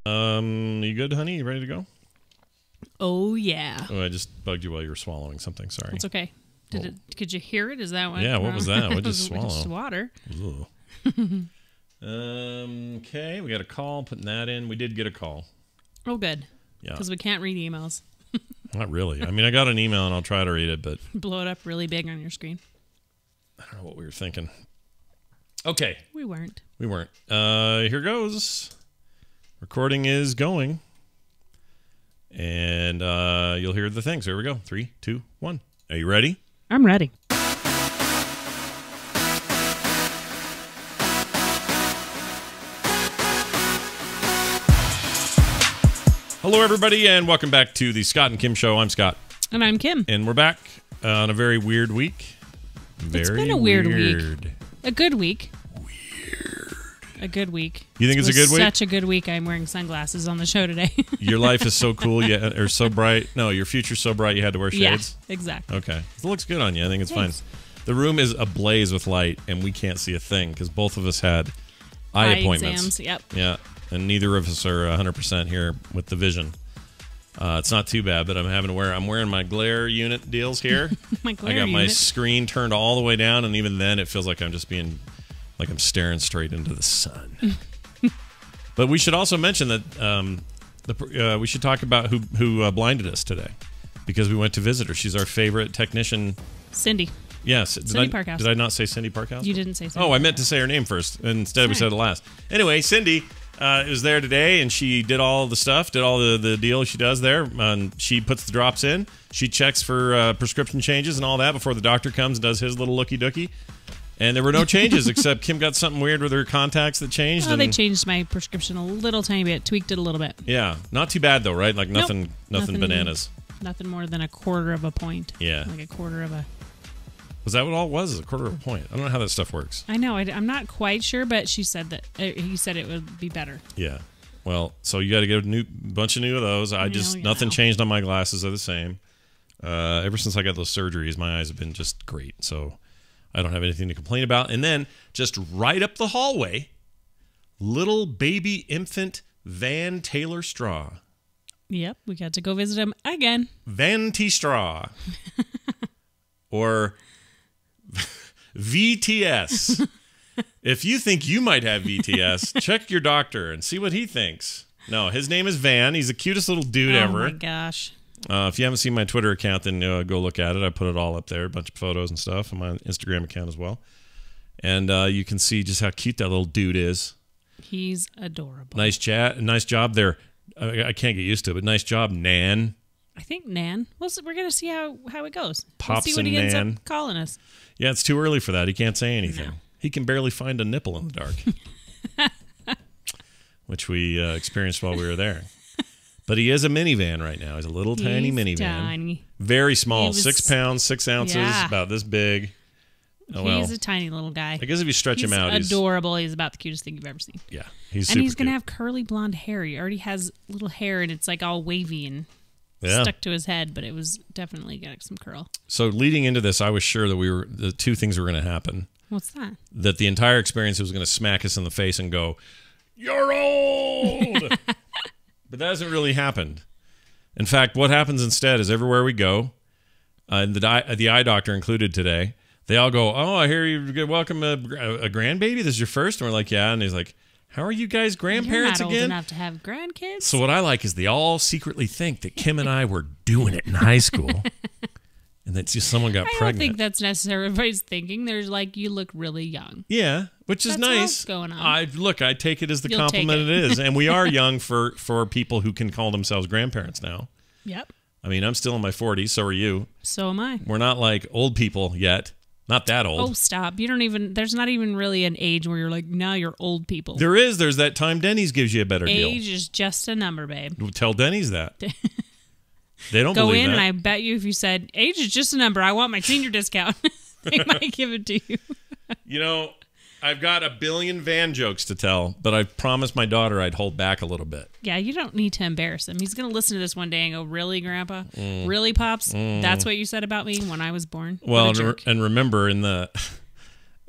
You good, honey? You ready to go? Oh, yeah. Oh, I just bugged you while you were swallowing something. Sorry. It's okay. Could you hear it? Is that what? Yeah, what was that? What just swallow? swallow? Just water. Okay, we got a call. Putting that in. We did get a call. Oh, good. Yeah. Because we can't read emails. Not really. I mean, I got an email and I'll try to read it, but... Blow it up really big on your screen. I don't know what we were thinking. Okay. We weren't. We weren't. Here goes. Recording is going. And you'll hear the things. Here we go. 3, 2, 1. Are you ready? I'm ready. Hello, everybody, and welcome back to the Scott and Kim Show. I'm Scott. And I'm Kim. And we're back on a very weird week. It's been a weird week. A good week. A good week. You think it's a good week? Such a good week. I'm wearing sunglasses on the show today. Your life is so cool, or so bright. No, your future's so bright you had to wear shades? Yeah, exactly. Okay. It looks good on you. I think it's Thanks. fine. The room is ablaze with light, and we can't see a thing because both of us had eye appointments. Exams, yep. Yeah, and neither of us are 100% here with the vision. It's not too bad, but I'm wearing my glare unit deals here. My glare I got my unit. screen turned all the way down, and even then it feels like I'm just being, like I'm staring straight into the sun. But we should also mention that we should talk about who blinded us today, because we went to visit her. She's our favorite technician. Cindy. Yes. Cindy Parkhouse. Did I not say Cindy Parkhouse? You didn't say Cindy. Oh, I meant to say her name first. Instead, we Sorry. said it last. Anyway, Cindy was there today, and she did all the stuff, did all the deal she does there. She puts the drops in. She checks for prescription changes and all that before the doctor comes and does his little looky-dooky. And there were no changes, except Kim got something weird with her contacts that changed. Oh, they changed my prescription a little tiny bit, tweaked it a little bit. Yeah, not too bad though, right? Like nothing bananas. Nothing more than a quarter of a point. Yeah. Like a quarter of a... Was that what all it was? A quarter of a point. I don't know how that stuff works. I know. I'm not quite sure, but she said that he said it would be better. Yeah. Well, so you got to get a bunch of new of those. Nothing changed on my glasses. They're the same. Ever since I got those surgeries, my eyes have been just great. So I don't have anything to complain about. And then just right up the hallway, little baby infant Van Taylor Straw. Yep. We got to go visit him again. Van T Straw. Or VTS. If you think you might have VTS, check your doctor and see what he thinks. No, his name is Van. He's the cutest little dude ever. Oh, my gosh. If you haven't seen my Twitter account, then go look at it. I put it all up there, a bunch of photos and stuff, on my Instagram account as well. And you can see just how cute that little dude is. He's adorable. Nice job there. I can't get used to it, but nice job, Nan. I think Nan. We're going to see how it goes. Pops we'll see what he and ends Nan. up calling us. Yeah, it's too early for that. He can't say anything. No. He can barely find a nipple in the dark, which we experienced while we were there. But he is a minivan right now. He's a little tiny minivan. Tiny. Very small. 6 pounds, 6 ounces, Yeah. about this big. Oh, well. He's a tiny little guy. I guess if you stretch him out, he's adorable. He's about the cutest thing you've ever seen. Yeah, he's and super he's going to cute. have curly blonde hair. He already has little hair, and it's like all wavy and stuck to his head, but it was definitely got some curl. So leading into this, I was sure that the two things were going to happen. What's that? That the entire experience was going to smack us in the face and go, "You're old!" But that hasn't really happened. In fact, what happens instead is everywhere we go, and the eye doctor included today, they all go, "Oh, I hear you welcome a grandbaby. This is your first?" And we're like, "Yeah." And he's like, "How are you guys grandparents You're not again?" old enough to have grandkids. So what I like is they all secretly think that Kim and I were doing it in high school, and that just someone got pregnant. I don't think that's necessarily everybody's thinking. There's like, you look really young. Yeah, which is That's nice. what's going on. I take it as the You'll compliment take it is, and we are young for people who can call themselves grandparents now. Yep. I mean, I'm still in my 40s. So are you. So am I. We're not like old people yet. Not that old. Oh, stop. You don't even, there's not even really an age where you're like, now you're old people. There's that time Denny's gives you a better deal. Age is just a number, babe. Tell Denny's that. They don't Go believe in that. and I bet you if you said, age is just a number, I want my senior discount, they might give it to you. You know, I've got a billion Van jokes to tell, but I promised my daughter I'd hold back a little bit. Yeah, you don't need to embarrass him. He's going to listen to this one day and go, really, Grandpa? Really, Pops? That's what you said about me when I was born? Well, What a jerk. and remember in the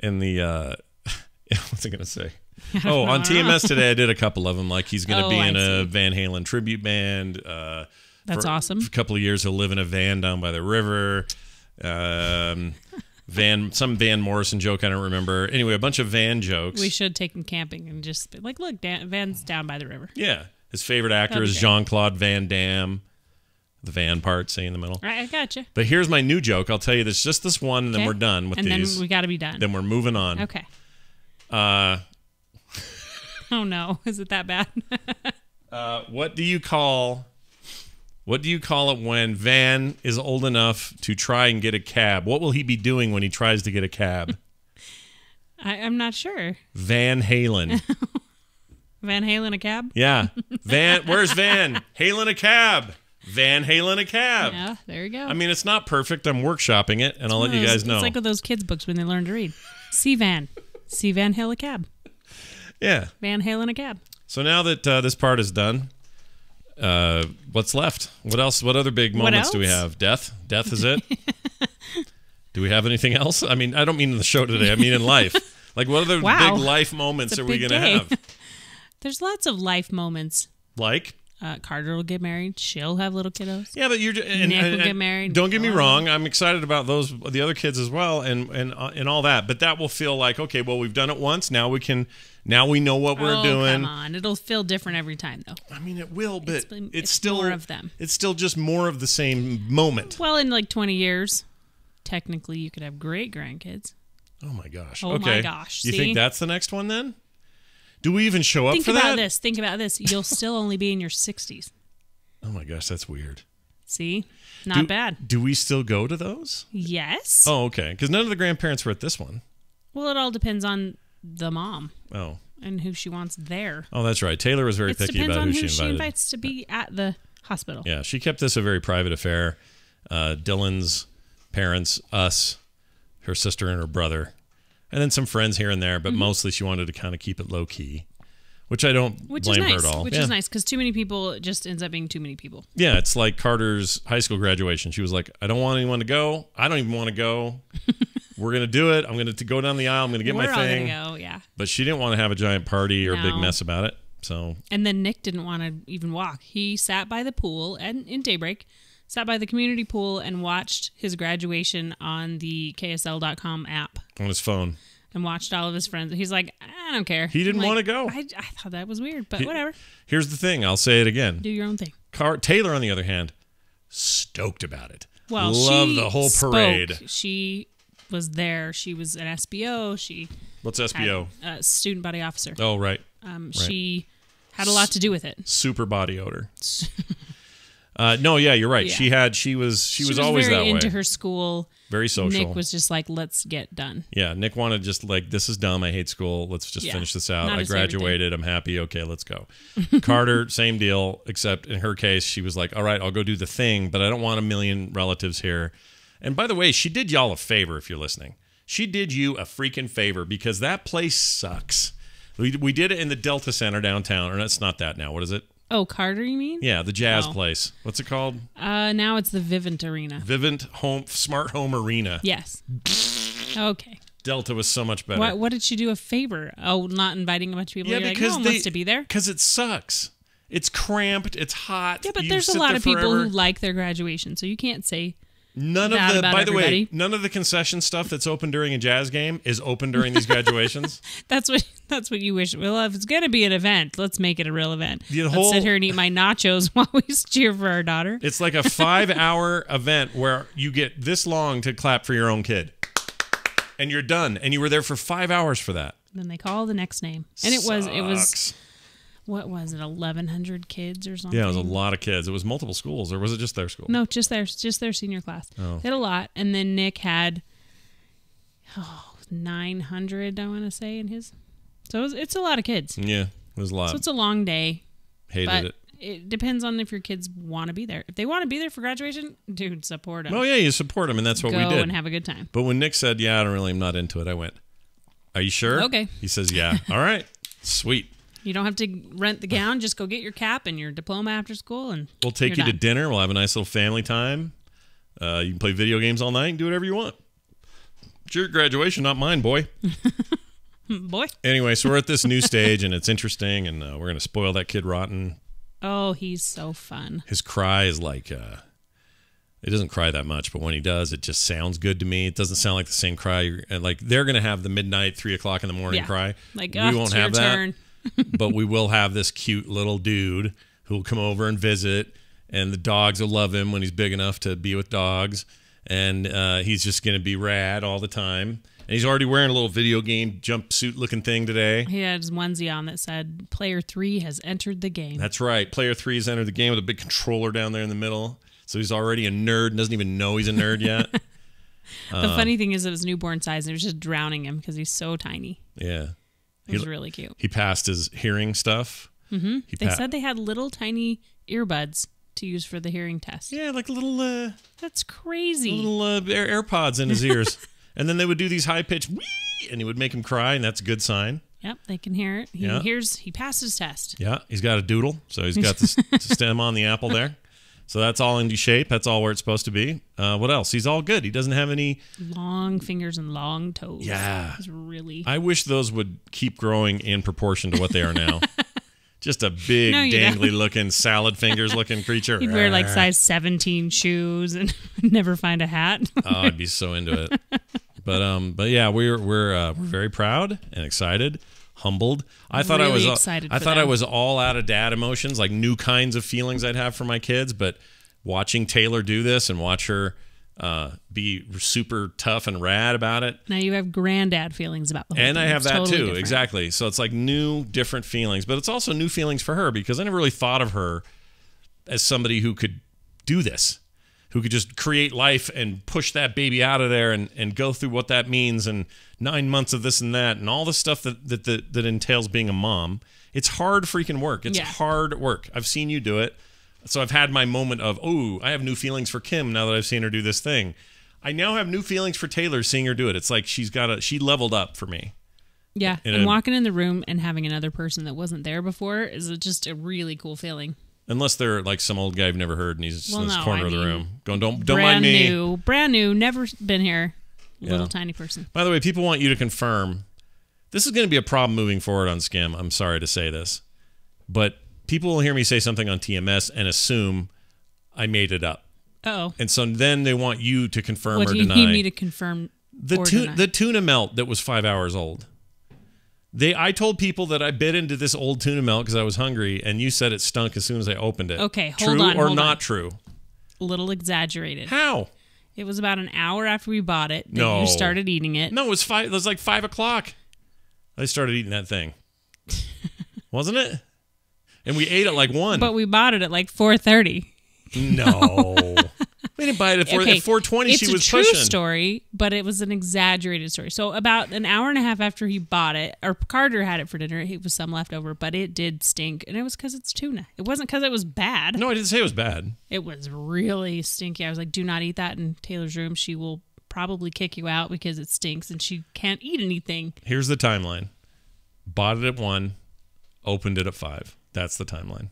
what's I going to say? Oh, on TMS today, I did a couple of them. Like he's going to be in a see. Van Halen tribute band. That's awesome. For a couple of years, he'll live in a van down by the river. Some Van Morrison joke I don't remember. Anyway, a bunch of van jokes. We should take him camping and just be like, look, Van's down by the river. Yeah. His favorite actor is Jean-Claude Van Damme. The van part, say in the middle. Right, I gotcha. But here's my new joke. I'll tell you this, just this one, and then we're done with these. And then we got to be done. Then we're moving on. Okay. Oh, no. Is it that bad? What do you call it when Van is old enough to try and get a cab? What will he be doing when he tries to get a cab? I'm not sure. Van Halen. Van Halen a cab? Yeah. Where's Van? Halen a cab. Van Halen a cab. Yeah, there you go. I mean, it's not perfect. I'm workshopping it, and I'll let you guys know. It's like with those kids' books when they learn to read. See Van Halen a cab. Yeah. Van Halen a cab. So now that this part is done, what's left? What else? What other big moments do we have? Death? Death is it? Do we have anything else? I mean, I don't mean in the show today. I mean in life. Like, what other big life moments are we going to have? There's lots of life moments. Like? Carter will get married. She'll have little kiddos. Yeah, but Nick will get married. Don't get me wrong. I'm excited about the other kids as well, and all that. But that will feel like, okay, well, we've done it once. Now we know what we're doing. Come on, it'll feel different every time, though. I mean, it will, but it's still more of them. It's still just more of the same moment. Well, in like 20 years, technically, you could have great grandkids. Oh my gosh. Oh okay. my gosh. You think that's the next one then? Do we even show up for that? Think about this. You'll still only be in your 60s. Oh my gosh, that's weird. See? Not bad. Do we still go to those? Yes. Oh, okay. Because none of the grandparents were at this one. Well, it all depends on the mom. Oh. And who she wants there. Oh, that's right. Taylor was very picky about who she invited. She invites to be at the hospital. Yeah, she kept this a very private affair. Dylan's parents, us, her sister and her brother, and then some friends here and there, but mostly she wanted to kind of keep it low key, which I don't blame her at all. Which is nice, because too many people just ends up being too many people. Yeah, it's like Carter's high school graduation. She was like, I don't want anyone to go. I don't even want to go. We're going to do it. I'm going to go down the aisle. I'm going to get my thing. We're all going to go, yeah. But she didn't want to have a giant party or a big mess about it. So. And then Nick didn't want to even walk. He sat by the pool in daybreak, sat by the community pool and watched his graduation on the KSL.com app. On his phone. And watched all of his friends. He's like, I don't care. He didn't want to go. I thought that was weird, but whatever. Here's the thing. I'll say it again. Do your own thing. Taylor, on the other hand, stoked about it. Well, loved the whole parade. She was there. She was an SBO. What's SBO? Student body officer. Oh, right. She had a lot to do with it. Super body odor. No, yeah, you're right. Yeah. She was always very that way. into her school. Very social. Nick was just like, let's get done. Yeah, Nick wanted just like, this is dumb. I hate school. Let's just finish this out. I graduated. I'm happy. Okay, let's go. Carter, same deal, except in her case, she was like, all right, I'll go do the thing, but I don't want a million relatives here. And by the way, she did y'all a favor if you're listening. She did you a freaking favor because that place sucks. We did it in the Delta Center downtown, or it's not that now. What is it? Oh, Carter, you mean? Yeah, the jazz place. What's it called? Now it's the Vivint Arena. Vivint Smart Home Arena. Yes. Okay. Delta was so much better. What did she do a favor? Oh, not inviting a bunch of people? Yeah, You're because like, no one wants to be there. Because it sucks. It's cramped. It's hot. Yeah, but there's a lot of people who like their graduation, so you can't say none of the. By the way, none of the concession stuff that's open during a jazz game is open during these graduations. That's what you wish. Well, if it's going to be an event, let's make it a real event. Let's sit here and eat my nachos while we cheer for our daughter. It's like a 5-hour event where you get this long to clap for your own kid. And you're done. And you were there for 5 hours for that. Then they call the next name. And it was what was it, 1,100 kids or something? Yeah, it was a lot of kids. It was multiple schools, or was it just their school? No, just their senior class. Oh. They had a lot. And then Nick had 900, I want to say, in his. So it's a lot of kids. Yeah, it was a lot. So it's a long day. Hated it. It depends on if your kids want to be there. If they want to be there for graduation, dude, support them. Oh, yeah, you support them, and that's what we did. Go and have a good time. But when Nick said, yeah, I'm not into it, I went, are you sure? Okay. He says, yeah. All right. Sweet. You don't have to rent the gown. Just go get your cap and your diploma after school, and we'll take you to dinner. We'll have a nice little family time. You can play video games all night and do whatever you want. It's your graduation, not mine, boy. Boy. Anyway, so we're at this new stage, and it's interesting, and we're going to spoil that kid rotten. Oh, he's so fun. His cry is like, it doesn't cry that much, but when he does, it just sounds good to me. It doesn't sound like the same cry. And like they're going to have the midnight, 3 o'clock in the morning cry. Like, we won't have that, turn. but we will have this cute little dude who will come over and visit, and the dogs will love him when he's big enough to be with dogs. And he's just going to be rad all the time. And he's already wearing a little video game jumpsuit looking thing today. He had his onesie on that said, Player 3 has entered the game. That's right. Player 3 has entered the game with a big controller down there in the middle. So he's already a nerd and doesn't even know he's a nerd yet. The funny thing is it was newborn size, and it was just drowning him because he's so tiny. Yeah. It was really cute. He passed his hearing stuff. Mm-hmm. They said they had little tiny earbuds to use for the hearing test. Yeah, like little... That's crazy. Little AirPods in his ears. And then they would do these high-pitched wee, and he would make him cry, and that's a good sign. Yep, they can hear it. He passed his test. Yeah, he's got a doodle, so he's got the stem on the apple there. So that's all in shape. That's all where it's supposed to be. What else? He's all good. He doesn't have any... long fingers and long toes. Yeah. It's really... I wish those would keep growing in proportion to what they are now. Just a big, dangly-looking, salad-fingers-looking creature. He'd wear like size 17 shoes and never find a hat. Oh, I'd be so into it. But yeah, we're very proud and excited, humbled. I thought really I was all out of dad emotions, like new kinds of feelings I'd have for my kids. But watching Taylor do this and watch her be super tough and rad about it. Now you have granddad feelings about the whole thing. I have that totally too, different. exactly. So it's like new, different feelings, but it's also new feelings for her because I never really thought of her as somebody who could do this, who could just create life and push that baby out of there and go through what that means and 9 months of this and that and all the stuff that entails being a mom. It's hard freaking work. It's hard work. I've seen you do it. So I've had my moment of, oh, I have new feelings for Kim now that I've seen her do this thing. I now have new feelings for Taylor seeing her do it. It's like she leveled up for me. Yeah, and walking in the room and having another person that wasn't there before is just a really cool feeling. Unless they're like some old guy I've never heard and he's just in this corner of the room going, don't mind me. Brand new, never been here. Little tiny person. By the way, people want you to confirm. This is going to be a problem moving forward on SKIM. I'm sorry to say this. But people will hear me say something on TMS and assume I made it up. Uh-oh. And so then they want you to confirm or deny. What do you need me to confirm deny? The tuna melt that was 5 hours old. I told people that I bit into this old tuna melt because I was hungry, and you said it stunk as soon as I opened it. Okay, hold on. True or not true? A little exaggerated. How? It was about an hour after we bought it that you started eating it. No, it was like 5 o'clock. I started eating that thing. Wasn't it? And we ate at like 1. But we bought it at like 4:30. No. We didn't buy it at 4:20. She was pushing. It's a true story, but it was an exaggerated story. So about an hour and a half after he bought it, or Carter had it for dinner, it was some left over, but it did stink. And it was because it's tuna. It wasn't because it was bad. No, I didn't say it was bad. It was really stinky. I was like, do not eat that in Taylor's room. She will probably kick you out because it stinks and she can't eat anything. Here's the timeline. Bought it at 1, opened it at 5. That's the timeline.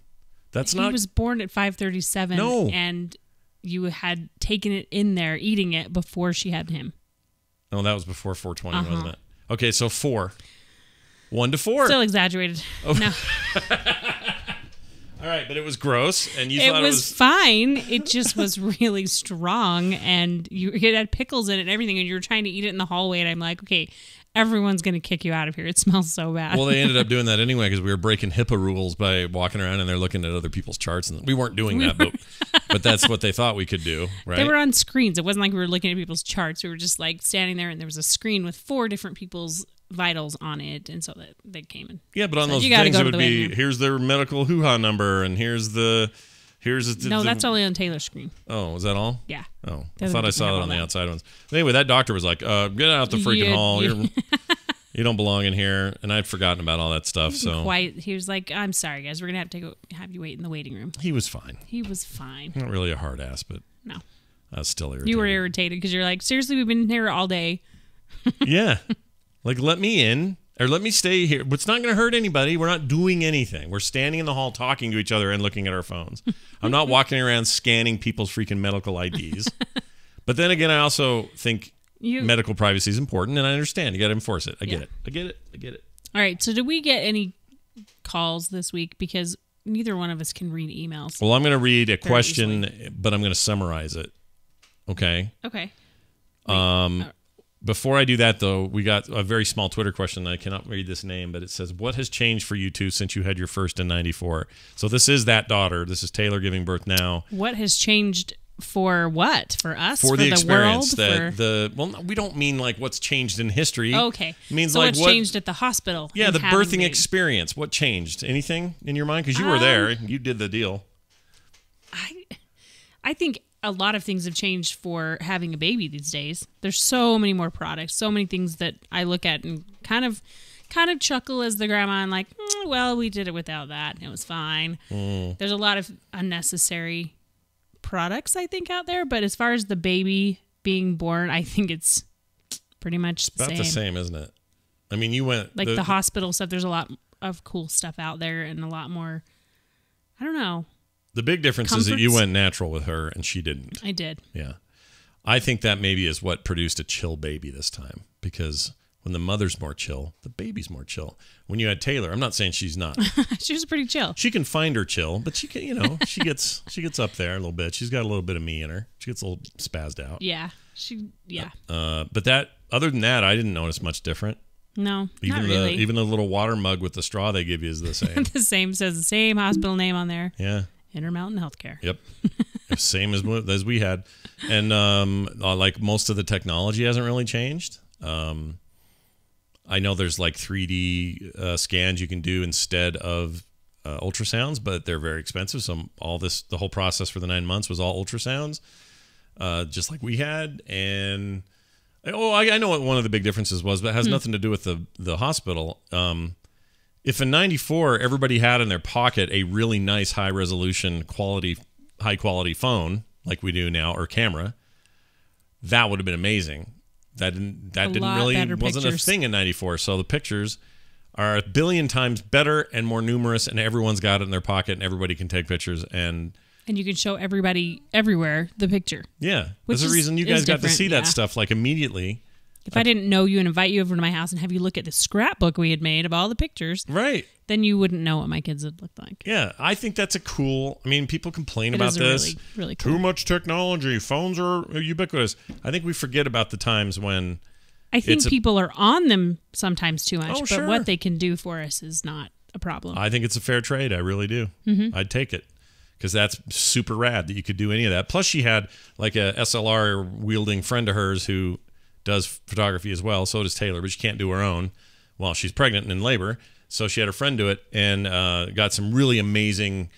He was born at 5:37. No. And you had taken it in there, eating it before she had him. Oh, that was before 4:20, wasn't it? Okay, so 4. 1 to 4. Still exaggerated. Oh. No. All right, but it was gross, and you thought it was fine. It just was really strong, and it had pickles in it and everything, and you were trying to eat it in the hallway, and I'm like, okay, everyone's going to kick you out of here. It smells so bad. Well, they ended up doing that anyway because we were breaking HIPAA rules by walking around and they're looking at other people's charts. And we weren't doing that, but that's what they thought we could do, right? They were on screens. It wasn't like we were looking at people's charts. We were just like standing there and there was a screen with 4 different people's vitals on it. And so that they came in. Yeah, but on those things it would be, here's their medical hoo-ha number and here's the... No, that's only on Taylor's screen. Oh, was that all? Yeah. Oh, I thought I saw that on the outside ones. But anyway, that doctor was like, get out the freaking hall. You don't belong in here. And I'd forgotten about all that stuff. He was like, I'm sorry, guys. We're going to have you wait in the waiting room. He was fine. Not really a hard ass, but no. I was still irritated. You were irritated because you're like, seriously, we've been here all day. Yeah. Like, let me in. Or let me stay here. It's not going to hurt anybody. We're not doing anything. We're standing in the hall talking to each other and looking at our phones. I'm not walking around scanning people's freaking medical IDs. But then again, I also think medical privacy is important, and I understand. You got to enforce it. I get it. All right. So did we get any calls this week? Because neither one of us can read emails. Well, I'm going to read a question, but I'm going to summarize it. Okay? Okay. Before I do that, though, we got a very small Twitter question. I cannot read this name, but it says, what has changed for you two since you had your first in 94? So this is that daughter. This is Taylor giving birth now. What has changed for what? For us? For the experience. World? Well, we don't mean like what's changed in history. Okay. It means so like what's changed at the hospital. Yeah, the birthing experience. What changed? Anything in your mind? Because you were there. You did the deal. I think a lot of things have changed for having a baby these days. There's so many more products, so many things that I look at and kind of chuckle as the grandma and like, well, we did it without that. And it was fine. There's a lot of unnecessary products, I think, out there. But as far as the baby being born, I think it's pretty much about the same, isn't it? I mean, you went... Like the hospital stuff, there's a lot of cool stuff out there and a lot more, I don't know. The big difference is that you went natural with her and she didn't. I did. Yeah. I think that maybe is what produced a chill baby this time, because when the mother's more chill, the baby's more chill. When you had Taylor, I'm not saying she's not. She was pretty chill. She can find her chill, but she can, she gets up there a little bit. She's got a little bit of me in her. She gets a little spazzed out. Yeah. But that, other than that, I didn't notice much different. No, not really. Even the little water mug with the straw they give you is the same. The same, says the same hospital name on there. Yeah. Intermountain Healthcare. Yep. Same as we had. And like most of the technology hasn't really changed. I know there's like 3D scans you can do instead of ultrasounds, but they're very expensive. So the whole process for the 9 months was all ultrasounds, just like we had. And I know what one of the big differences was, but it has nothing to do with the hospital. If in 94 everybody had in their pocket a really nice high resolution high quality phone like we do now, or camera, that would have been amazing. That wasn't a thing in 94. So the pictures are a billion times better and more numerous, and everyone's got it in their pocket and everybody can take pictures, and you can show everybody everywhere the picture. Yeah. There's a reason you guys got to see that stuff like immediately. If I didn't know you and invite you over to my house and have you look at the scrapbook we had made of all the pictures, right, then you wouldn't know what my kids would look like. Yeah, I think that's people complain about this. Really, really cool. Too much technology. Phones are ubiquitous. I think we forget about the times when... I think people are on them sometimes too much, but what they can do for us is not a problem. I think it's a fair trade. I really do. Mm-hmm. I'd take it. Because that's super rad that you could do any of that. Plus, she had like a SLR-wielding friend of hers who does photography as well. So does Taylor, but she can't do her own while she's pregnant and in labor. So she had a friend do it and got some really amazing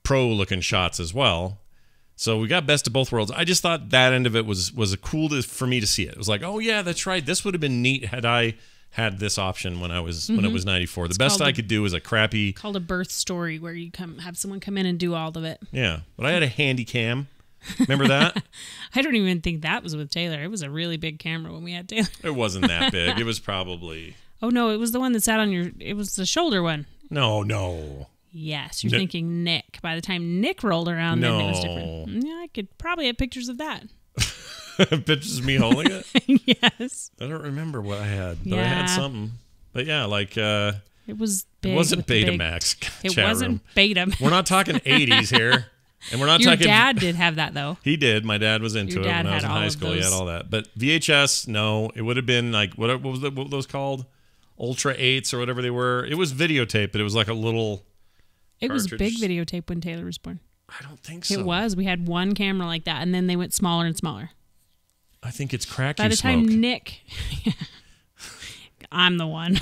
pro-looking shots as well. So we got best of both worlds. I just thought that end of it was cool for me to see it. It was like, oh, yeah, that's right. This would have been neat had I had this option when it was 94. The best I could do was a crappy... Called a birth story, where you have someone come in and do all of it. Yeah, but I had a handy cam. Remember that? I don't even think that was with Taylor. It was a really big camera when we had Taylor. It wasn't that big. It was probably... Oh, no, it was the one that sat on your... It was the shoulder one. No. Yes, you're thinking Nick. By the time Nick rolled around, then it was different. Yeah, I could probably have pictures of that. Pictures of me holding it? Yes. I don't remember what I had, but I had something. But yeah, like... it was big. It wasn't Betamax. It wasn't Betamax. We're not talking 80s here. And we're not Your talking... dad did have that, though. He did. My dad was into it when I was in high school. He had all that. But VHS, no. It would have been like... What was those called? Ultra 8s or whatever they were. It was videotape, but it was like a little... It was big videotape when Taylor was born. I don't think so. It was. We had one camera like that, and then they went smaller and smaller. I think it's crack By the time Nick... I'm the one.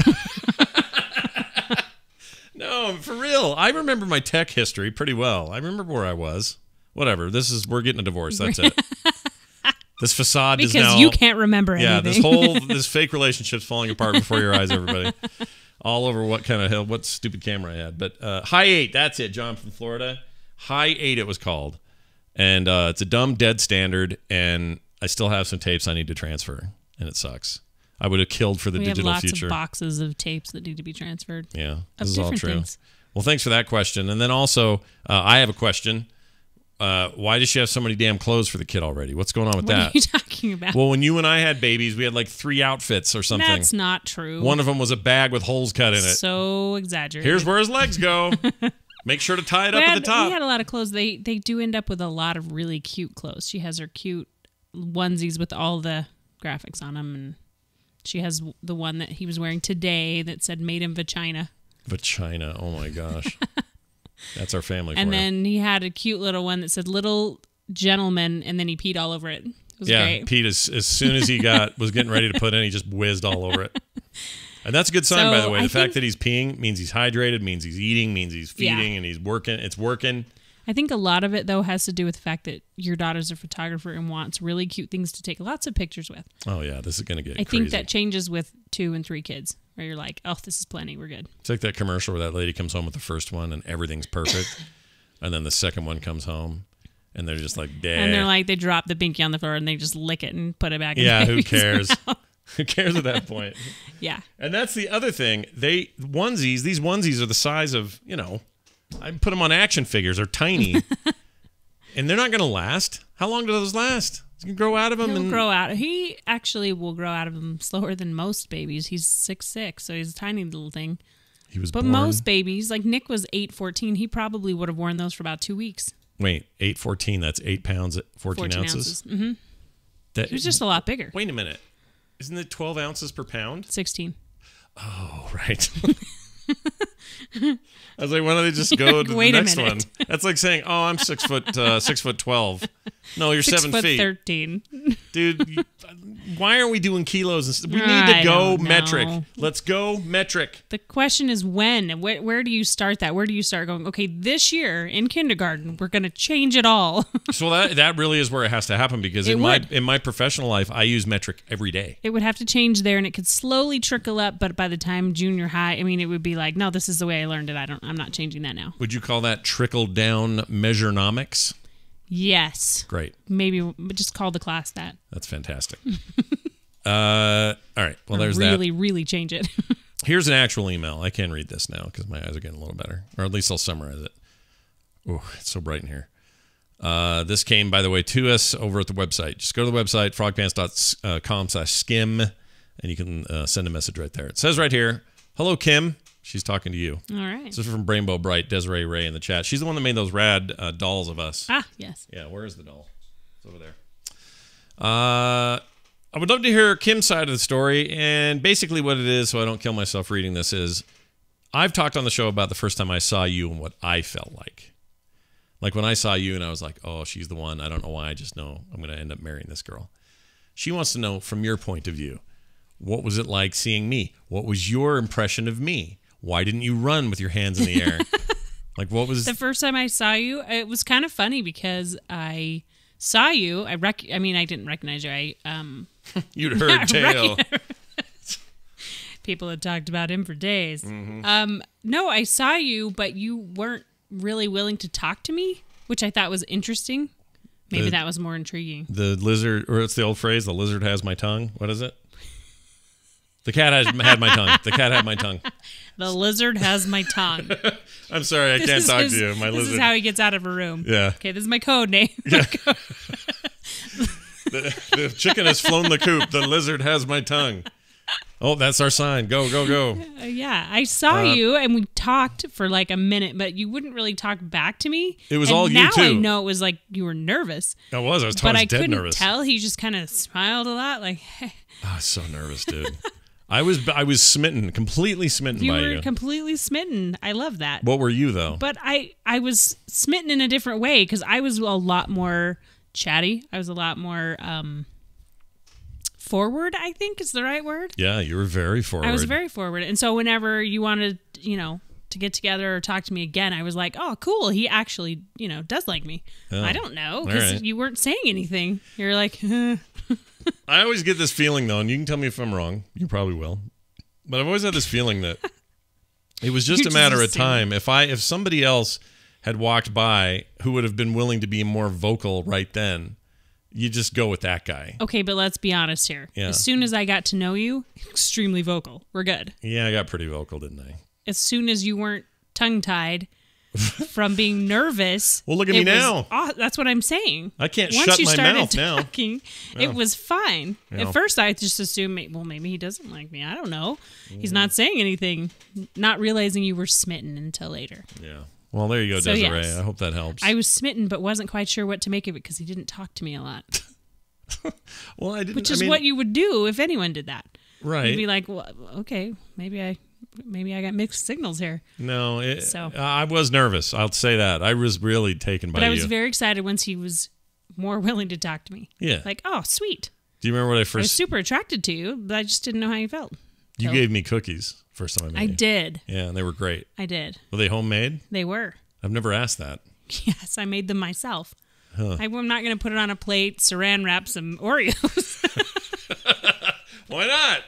No, for real. I remember my tech history pretty well. I remember where I was. Whatever. We're getting a divorce. That's it. This facade is now... Because you can't remember anything. Yeah, this fake relationship's falling apart before your eyes, everybody. All over what stupid camera I had. But High 8, that's it, John from Florida. High 8 it was called. And it's a dumb, dead standard, and I still have some tapes I need to transfer, and it sucks. I would have killed for the digital future. We have lots of boxes of tapes that need to be transferred. Yeah, this is all true. Well, thanks for that question. And then also, I have a question. why does she have so many damn clothes for the kid already? What's going on with What that? are you talking about? Well, when you and I had babies, we had like 3 outfits or something. That's not true. One of them was a bag with holes cut in it. So exaggerated. Here's where his legs go. Make sure to tie it up at the top. We had a lot of clothes. They do end up with a lot of really cute clothes. She has her cute onesies with all the graphics on them, and she has the one that he was wearing today that said "Made in Vagina." Vagina. Oh my gosh. That's our family. And for then you. he had a cute little one that said "Little Gentleman," and then he peed all over it. It was great. Pete, as soon as he was getting ready to put in, he just whizzed all over it. And that's a good sign, by the way. The fact that he's peeing means he's hydrated, means he's eating, means he's feeding, and he's working. It's working. I think a lot of it, though, has to do with the fact that your daughter's a photographer and wants really cute things to take lots of pictures with. Oh, yeah. This is going to get crazy. I think that changes with 2 and 3 kids, where you're like, oh, this is plenty. We're good. It's like that commercial where that lady comes home with the first one and everything's perfect. And then the second one comes home and they're just like, damn. And they're like, they drop the binky on the floor and they just lick it and put it back in the who baby's cares? mouth. Who cares at that point? Yeah. And that's the other thing. These onesies are the size of, I put them on action figures. They're tiny. And they're not going to last. How long do those last? You can grow out of them. He'll grow out. He actually will grow out of them slower than most babies. He's 6'6", so he's a tiny little thing. He was But born... most babies, like Nick was 8'14", he probably would have worn those for about 2 weeks. Wait, 8'14", that's 8 pounds at 14 ounces? Mm-hmm. He was just a lot bigger. Wait a minute. Isn't it 12 ounces per pound? 16. Oh, right. I was like, why don't they just go to the next one? That's like saying, "Oh, I'm 6'12". No, you're 7 feet. 13. Dude, why aren't we doing kilos? We need to go metric. Let's go metric. The question is when. Where do you start that? Where do you start going, okay, this year in kindergarten, we're going to change it all. So that really is where it has to happen, because in my professional life, I use metric every day. It would have to change there, and it could slowly trickle up, but by the time junior high, I mean, it would be like, no, this is the way I learned it. I'm not changing that now. Would you call that trickle down measurenomics? Yes. Great. Maybe just call the class that. That's fantastic. All right. Well, there's that. Really change it. Here's an actual email. I can read this now because my eyes are getting a little better, or at least I'll summarize it. Oh, it's so bright in here. This came, by the way, to us over at the website. Just go to the website, frogpants.com/skim, and you can send a message right there. It says right here, "Hello, Kim." She's talking to you. All right. This is from Rainbow Bright, Desiree Ray in the chat. She's the one that made those rad dolls of us. Ah, yes. Yeah, where is the doll? It's over there. I would love to hear Kim's side of the story, and basically what it is, so I don't kill myself reading this, is I've talked on the show about the first time I saw you and what I felt like. Like when I saw you and I was like, oh, she's the one. I don't know why. I just know I'm going to end up marrying this girl. She wants to know from your point of view, what was it like seeing me? What was your impression of me? Why didn't you run with your hands in the air? Like, what was... The first time I saw you, it was kind of funny because I saw you. I didn't recognize you. You'd heard tale. People had talked about him for days. Mm-hmm. No, I saw you, but you weren't really willing to talk to me, which I thought was interesting. Maybe that was more intriguing. The lizard, or it's the old phrase, the lizard has my tongue. What is it? The cat had my tongue. The cat had my tongue. The lizard has my tongue. I'm sorry, I can't talk to you. My lizard. This is how he gets out of a room. Yeah. Okay, this is my code name. Yeah. The chicken has flown the coop. The lizard has my tongue. Oh, that's our sign. Go, go, go. Yeah, I saw you, and we talked for like a minute, but you wouldn't really talk back to me. It was all you, too. Now I know it was like you were nervous. I was dead nervous. But I couldn't tell. He just kind of smiled a lot, like, hey. Oh, I was so nervous, dude. I was smitten, completely smitten by you. You were completely smitten. I love that. What were you, though? But I was smitten in a different way because I was a lot more chatty. I was a lot more forward, I think is the right word. Yeah, you were very forward. I was very forward. And so whenever you wanted, to get together or talk to me again, I was like, oh, cool. He actually, does like me. Oh. I don't know because you weren't saying anything. You're like, I always get this feeling, though, and you can tell me if I'm wrong. You probably will. But I've always had this feeling that it was just a matter of time. If somebody else had walked by who would have been willing to be more vocal right then, you just go with that guy. Okay, but let's be honest here. Yeah. As soon as I got to know you, extremely vocal. We're good. Yeah, I got pretty vocal, didn't I? As soon as you weren't tongue-tied, from being nervous. Well, look at me now. That's what I'm saying. I can't Once shut you my started mouth talking, now. it was fine. Yeah. At first, I just assumed, well, maybe he doesn't like me. I don't know. He's not saying anything, not realizing you were smitten until later. Yeah. Well, there you go, So, Desiree. yes. I hope that helps. I was smitten, but wasn't quite sure what to make of it because he didn't talk to me a lot. Well, I didn't. Which is what you would do if anyone did that. Right. You'd be like, well, okay, maybe I got mixed signals here. No, I was nervous. I'll say that. I was really taken by you. But I was very excited once he was more willing to talk to me. Yeah. Like, oh, sweet. Do you remember what I I was first... super attracted to you, but I just didn't know how you felt. You gave me cookies first time I met you. I did. Yeah, and they were great. I did. Were they homemade? They were. I've never asked that. Yes, I made them myself. Huh. I'm not going to put it on a plate, saran wrap some Oreos. Why not?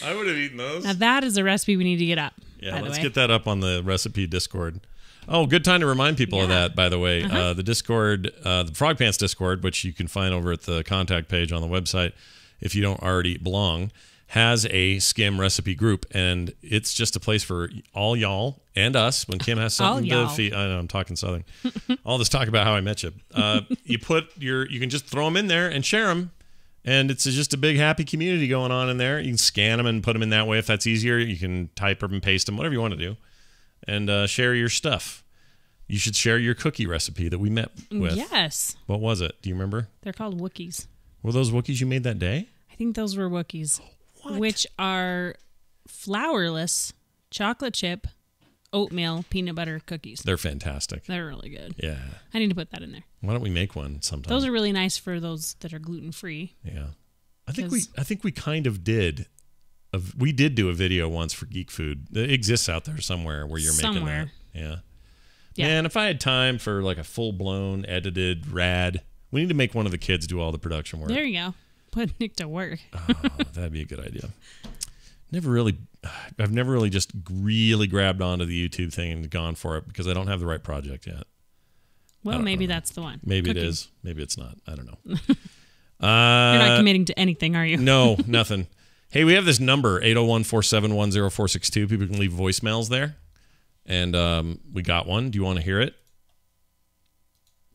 I would have eaten those. Now that is a recipe we need to get up. Yeah, let's get that up on the recipe Discord. Oh, good time to remind people of that, by the way. The Discord, the Frog Pants Discord, which you can find over at the contact page on the website if you don't already belong, has a SKIM recipe group, and it's just a place for all y'all and us when Kim has something to feed. I know, I'm talking Southern. All this talk about how I met you. You can just throw them in there and share them, and it's just a big happy community going on in there. You can scan them and put them in that way if that's easier. You can type them and paste them, whatever you want to do, and share your stuff. You should share your cookie recipe that we met with. Yes. What was it? Do you remember? They're called Wookiees. Were those Wookiees you made that day? I think those were Wookiees. What? Which are flourless chocolate chip oatmeal peanut butter cookies. They're fantastic. They're really good. Yeah. I need to put that in there. Why don't we make one sometime? Those are really nice for those that are gluten free. Yeah. I think we kind of did. We did do a video once for Geek Food. It exists out there somewhere where you're making that. Yeah. Man, if I had time for like a full-blown, edited, rad, we need to make one of the kids do all the production work. There you go. Put Nick to work. Oh, that'd be a good idea. I've never really just really grabbed onto the YouTube thing and gone for it because I don't have the right project yet. Well, maybe that's the one. Maybe Cooking. It is. Maybe it's not. I don't know. You're not committing to anything, are you? No, nothing. Hey, we have this number, 801-471-0462. People can leave voicemails there. And we got one. Do you want to hear it?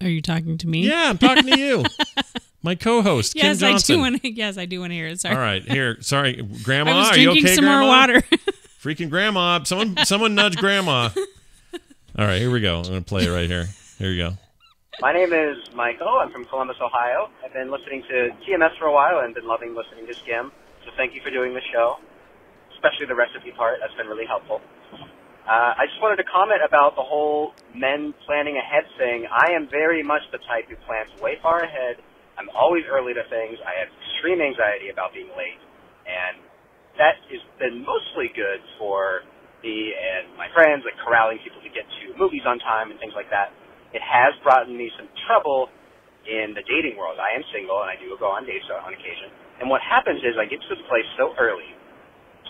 Are you talking to me? Yeah, I'm talking to you. My co-host, Kim Johnson. Yes, I do want to hear it. Sorry. All right, here. Sorry, Grandma. I was are you drinking okay, some Grandma? more water. Freaking Grandma. Someone nudge Grandma. All right, here we go. I'm going to play it right here. Here you go. My name is Michael. I'm from Columbus, Ohio. I've been listening to TMS for a while and been loving listening to SKIM. So thank you for doing the show, especially the recipe part. That's been really helpful. I just wanted to comment about the whole men planning ahead thing. I am very much the type who plans way far ahead. I'm always early to things. I have extreme anxiety about being late. And that has been mostly good for me and my friends, like corralling people to get to movies on time and things like that. It has brought me some trouble in the dating world. I am single, and I do go on dates on occasion. And what happens is I get to the place so early,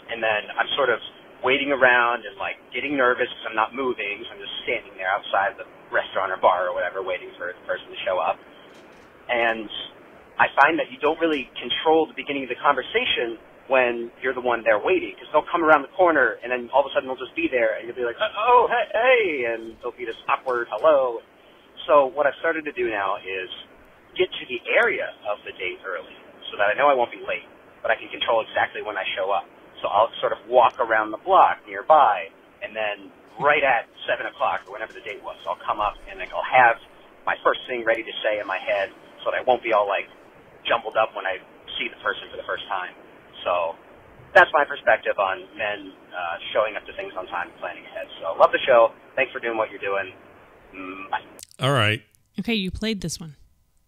and then I'm sort of waiting around and, like, getting nervous because I'm not moving, so I'm just standing there outside the restaurant or bar or whatever waiting for the person to show up. And I find that you don't really control the beginning of the conversation when you're the one there waiting, because they'll come around the corner, and then all of a sudden they'll just be there, and you'll be like, oh, hey, and there'll be this awkward hello. So what I've started to do now is get to the area of the date early so that I know I won't be late, but I can control exactly when I show up. So I'll sort of walk around the block nearby, and then right at 7 o'clock or whenever the date was, I'll come up and I'll have my first thing ready to say in my head so that I won't be all, like, jumbled up when I see the person for the first time. So that's my perspective on men showing up to things on time and planning ahead. So love the show. Thanks for doing what you're doing. Bye. All right. Okay, you played this one.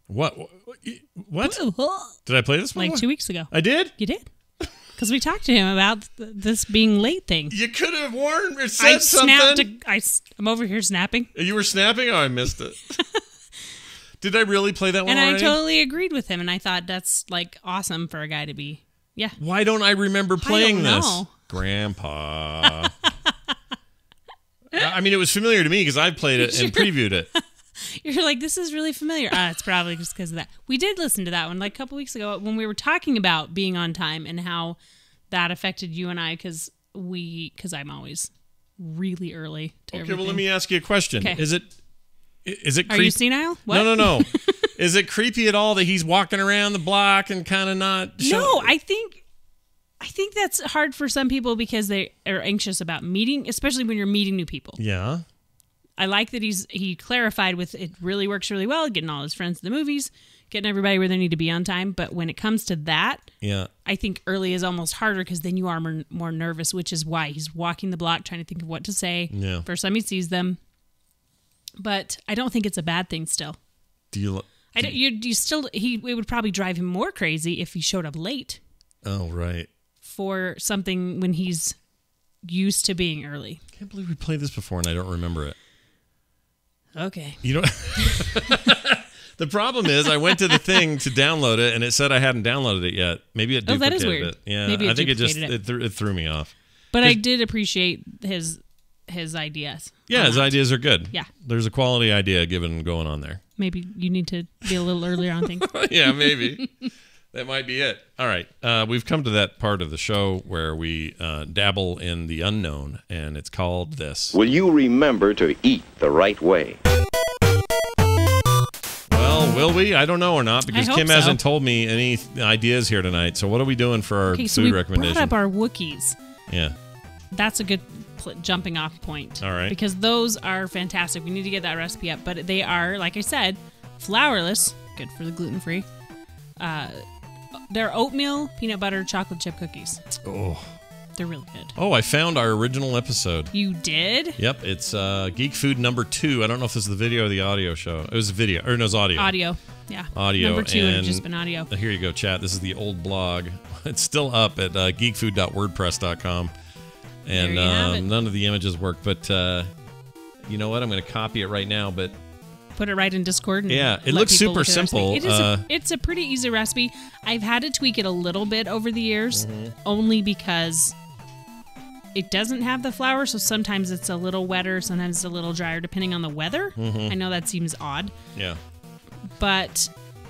What? Did I play this one? Like 2 weeks ago. I did? You did? Because we talked to him about this being late thing. You could have warned or said something. I'm over here snapping. You were snapping? Oh, I missed it. Did I really play that one And already? I totally agreed with him, and I thought that's, like, awesome for a guy to be. Yeah. Why don't I remember playing this? Know. Grandpa. I mean, it was familiar to me because I played it and previewed it. You're like, this is really familiar. It's probably just because of that. We did listen to that one like a couple weeks ago when we were talking about being on time and how that affected you and I because I'm always really early to Okay, everything. well, let me ask you a question. Okay. Is it Are creepy? you senile? What? No. Is it creepy at all that he's walking around the block and kind of not? No, I think that's hard for some people because they are anxious about meeting, especially when you're meeting new people. Yeah. I like that he clarified with it really works really well, getting all his friends to the movies, getting everybody where they need to be on time. But when it comes to that, Yeah. I think early is almost harder because then you are more nervous, which is why he's walking the block trying to think of what to say. Yeah. First time he sees them. But I don't think it's a bad thing still. Do you? It would probably drive him more crazy if he showed up late Oh, right. for something when he's used to being early. Can't believe we played this before and I don't remember it. Okay. You know, the problem is I went to the thing to download it and it said I hadn't downloaded it yet. Maybe it duplicated that is weird. it. Yeah, Maybe it I think duplicated it threw me off. But I did appreciate his ideas. Yeah, his ideas are good. Yeah. There's a quality idea going on there. Maybe you need to be a little earlier on things. Yeah, maybe. That might be it. All right. We've come to that part of the show where we dabble in the unknown, and it's called this. Will you remember to eat the right way? Well, will we? I don't know or not because I hope Kim so. hasn't told me any ideas here tonight. So what are we doing for our Okay, so food we recommendation? brought up our Wookiees. Yeah. That's a good jumping off point. All right. Because those are fantastic. We need to get that recipe up. But they are, like I said, flourless. Good for the gluten-free. They're oatmeal, peanut butter, chocolate chip cookies. Oh. They're really good. Oh, I found our original episode. You did? Yep, it's Geek Food number 2. I don't know if this is the video or the audio show. It was video, or no, it was audio. Audio. Yeah. Audio. Number 2 would have and just been audio. Here you go, chat. This is the old blog. It's still up at geekfood.wordpress.com. And There you have it. none of the images work, but you know what? I'm going to copy it right now, but Put it right in Discord. And yeah, it let looks people super look at the simple. recipe. It's a pretty easy recipe. I've had to tweak it a little bit over the years, Mm-hmm. only because it doesn't have the flour, so sometimes it's a little wetter, sometimes it's a little drier, depending on the weather. Mm-hmm. I know that seems odd, yeah. but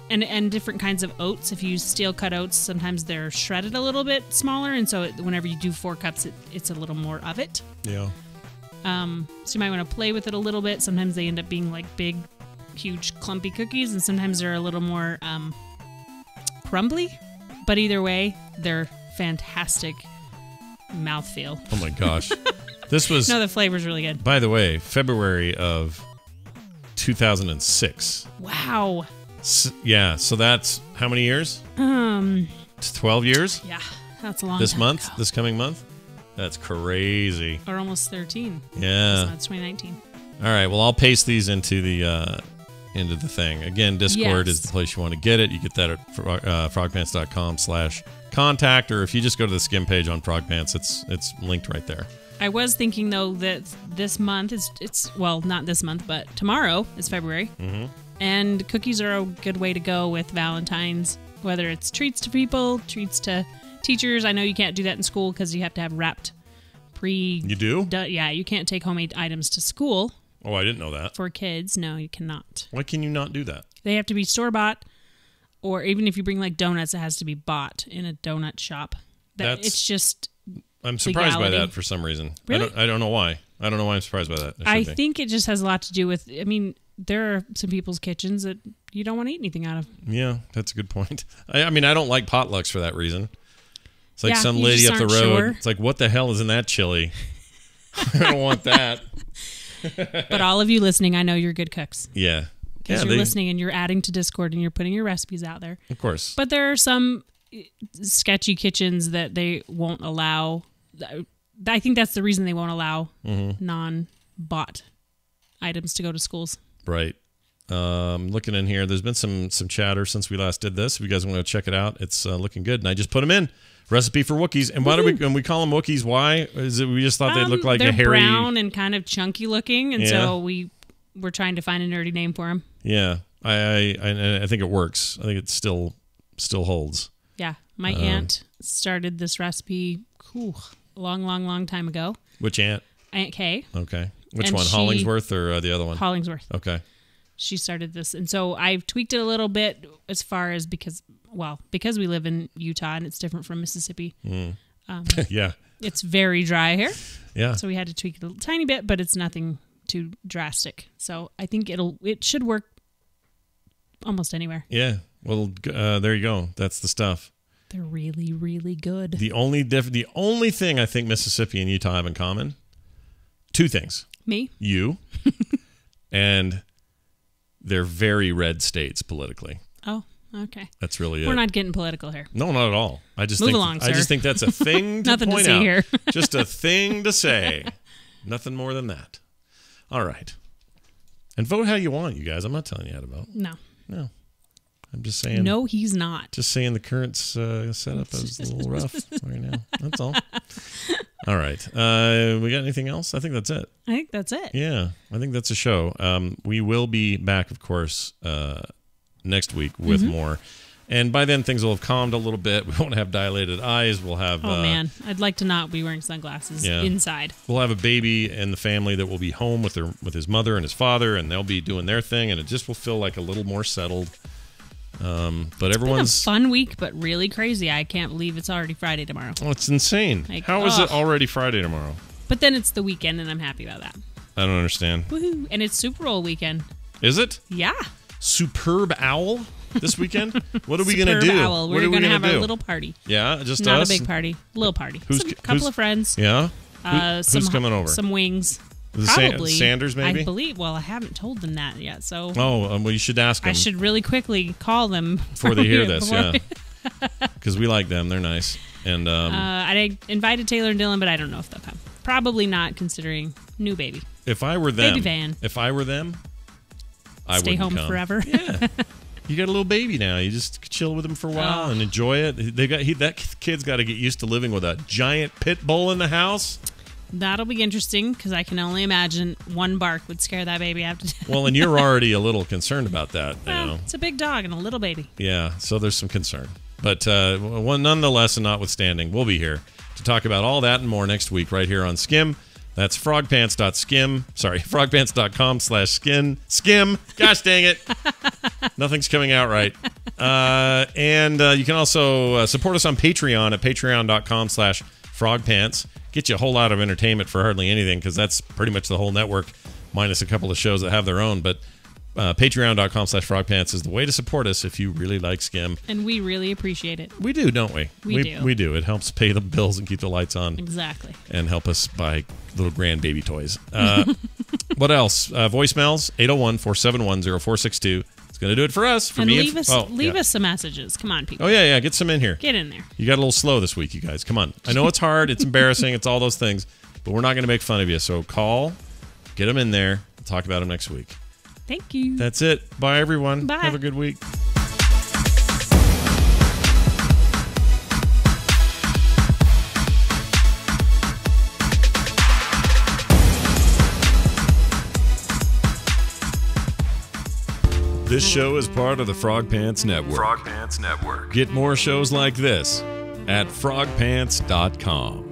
and different kinds of oats. If you use steel cut oats, sometimes they're shredded a little bit smaller, and so whenever you do 4 cups, it's a little more of it. Yeah. So you might want to play with it a little bit. Sometimes they end up being like big, huge, clumpy cookies, and sometimes they're a little more crumbly. But either way, they're fantastic mouthfeel. Oh my gosh. This was, No, the flavor's really good. by the way, February of 2006. Wow. Yeah, so that's how many years? 12 years? Yeah, that's a long This time month? ago. This coming month? That's crazy. Or almost 13. Yeah. So that's 2019. All right. Well, I'll paste these into the thing. Again, Discord Yes. is the place you want to get it. You get that at frogpants.com/contact, or if you just go to the SKIM page on Frogpants, it's linked right there. I was thinking though that this month it's well, not this month, but tomorrow is February, and cookies are a good way to go with Valentine's. Whether it's treats to people, treats to teachers. I know you can't do that in school because you have to have wrapped You do? Yeah, you can't take homemade items to school Oh, I didn't know that. for kids. No, you cannot. Why can you not do that? They have to be store bought, or even if you bring like donuts, it has to be bought in a donut shop. It's just. I'm surprised by legality. that for some reason. Really? I don't know why. I don't know why I'm surprised by that. I think it just has a lot to do with. I mean, there are some people's kitchens that you don't want to eat anything out of. Yeah, that's a good point. I mean, I don't like potlucks for that reason. It's like Yeah, some you lady just up the aren't road. sure. It's like, what the hell is in that chili? I don't want that. But all of you listening, I know you're good cooks Yeah. because Yeah, you're listening and you're adding to Discord and you're putting your recipes out there. Of course. But there are some sketchy kitchens that they won't allow. I think that's the reason they won't allow non-bought items to go to schools. Right. Looking in here, there's been some chatter since we last did this. If you guys want to check it out, it's looking good. And I just put them in. Recipe for Wookiees. And why do we call them Wookiees? Why? Is it we just thought they looked like they're a hairy... brown and kind of chunky looking, and Yeah. so we're trying to find a nerdy name for them. Yeah. I think it works. I think it still holds. Yeah, my aunt started this recipe a long time ago. Which aunt? Aunt Kay, Okay. Which And one? she- Hollingsworth or the other one? Hollingsworth. Okay. She started this, and so I've tweaked it a little bit as far as because we live in Utah and it's different from Mississippi. Yeah. It's very dry here. Yeah. So we had to tweak it a little tiny bit, but it's nothing too drastic. So I think it should work almost anywhere. Yeah. Well, there you go. That's the stuff. They're really, really good. The only thing I think Mississippi and Utah have in common, 2 things. Me? You. And they're very red states politically. Oh, okay. That's really it. We're not getting political here. No, not at all. I just Move think along, I sir. just think that's a thing to Nothing to point see out. here. Just a thing to say. Nothing more than that. All right. And vote how you want, you guys. I'm not telling you how to vote. No. No. I'm just saying. No, he's not. Just saying the current setup is a little rough right now. That's all. All right. We got anything else? I think that's it. I think that's it. Yeah. I think that's a show. We will be back, of course, next week with more. And by then, things will have calmed a little bit. We won't have dilated eyes. We'll have... Oh, man. I'd like to not be wearing sunglasses inside. We'll have a baby in the family that will be home with his mother and his father, and they'll be doing their thing, and it just will feel like a little more settled. But everyone's... It's been a fun week, but really crazy. I can't believe it's already Friday tomorrow. Oh, it's insane. Like, How is it already Friday tomorrow? But then it's the weekend, and I'm happy about that. I don't understand. Woohoo. And it's Super Bowl weekend. Is it? Yeah. Superb Owl this weekend? What are we going to Superb do? Owl. We're going to have our little party. Yeah, just Not us? a big party. Little party. Who's- A couple of friends. Yeah? Who's coming over? Some wings. Is it Probably. Sanders, maybe? I believe. Well, I haven't told them that yet, so... Oh, well, you should ask them. I should really quickly call them before they hear this, before- yeah. Because we like them. They're nice. And I invited Taylor and Dylan, but I don't know if they'll come. Probably not, considering new baby. if I were them... Baby van. If I were them, I Stay wouldn't home come. forever. Yeah. You got a little baby now. You just chill with him for a while and enjoy it. That kid's got to get used to living with a giant pit bull in the house. That'll be interesting, because I can only imagine one bark would scare that baby out to death. Well, and you're already a little concerned about that. You know. It's a big dog and a little baby. Yeah, so there's some concern. But nonetheless and notwithstanding, we'll be here to talk about all that and more next week right here on Skim. That's frogpants.com/skin. Skim. Gosh dang it. Nothing's coming out right. And you can also support us on Patreon at patreon.com/frogpants. Get you a whole lot of entertainment for hardly anything, because that's pretty much the whole network, minus a couple of shows that have their own. But patreon.com/frogpants is the way to support us if you really like Skim. And we really appreciate it. We do, don't we? We do. We do. It helps pay the bills and keep the lights on. Exactly. And help us buy little grandbaby toys. What else? Voicemails, 801-471-0462. It's going to do it for us. For and me, leave us some messages. Come on, people. Oh, yeah. Get some in here. Get in there. You got a little slow this week, you guys. Come on. I know it's hard. It's embarrassing. It's all those things. But we're not going to make fun of you. So call. Get them in there. We'll talk about them next week. Thank you. That's it. Bye, everyone. Bye. Have a good week. This show is part of the Frog Pants Network. Frog Pants Network. Get more shows like this at frogpants.com.